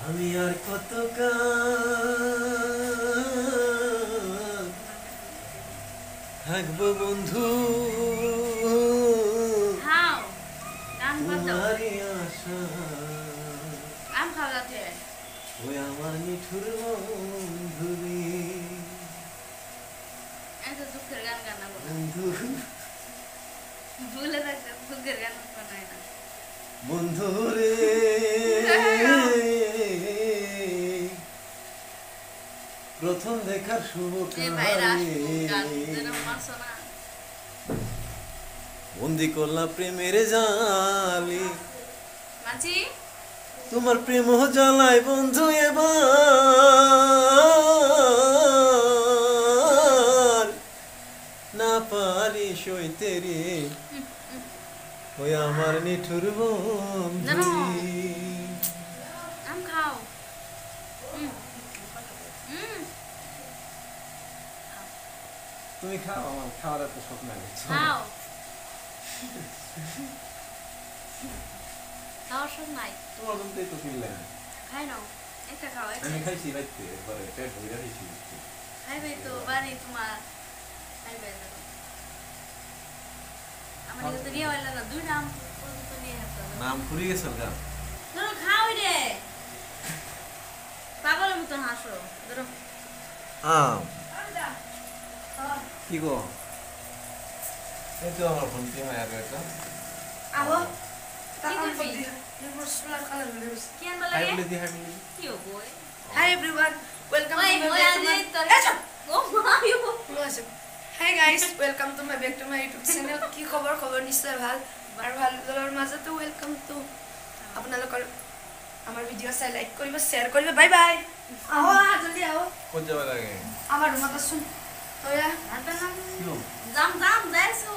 আমি আর কত কাল থাকবো বন্ধু তোমারই আশা ওই আমার নিঠুর বন্ধুরে বন্ধু বন্ধুরে প্রথম দেখার শুভ বন্দি করলা প্রেমের জালি তোমার প্রেম জ্বালায় বন্ধু এবার না পারি সইতে রে ওই আমার নিঠুর বন্ধু তুমি খাও আমার খাওয়ার এত শখ নাই তোমার বলতে তো কিনলেন আমি খাইছি রাইতে পরে পেট ভরে খাইছি নাম ফুরি গেছে গা আম কি গো এই তো আমার ফোন কি হয় আর এটা আবো Hi everyone, welcome to my Hi guys, welcome to my back to my YouTube channel. কি খবর নিশ্চয় ভাল আর ভালৰ মাজতে welcome to আপোনালোকৰ আমাৰ ভিডিও চাই লাইক কৰিব শেয়ার কৰিব বাই বাই আহো জলদি আহো কোন যাবা লাগে আমার রুমত আসুন তোয়া যাম যাইছো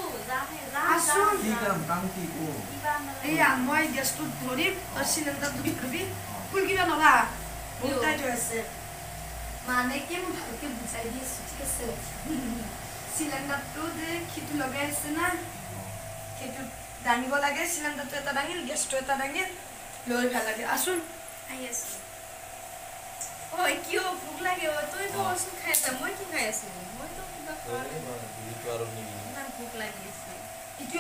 আসুন কি কাম কি কো এই মই গেছটো ধৰি তোৰ সিলিন্ডাৰটো বিক্রবি ফুল কিবা নলা বহুতাই তো আছে মানে কি মই ভালকে বুঝাই দিছো ঠিক আছে সিলিন্ডারটো যে খিটো লগাই আছে না খিটো দাঙিব লাগে সিলিন্ডারটো এটা দাঙিল গেছটো এটা দাঙিল লৈ ভাল লাগে আসুন আই আছে ওই কিও ভুক লাগে ও তুই তো ওষুধ খাইছ মই কি খাই আছি মই তো কিবা খাই তো আর নি না ভুক লাগিছে ইটো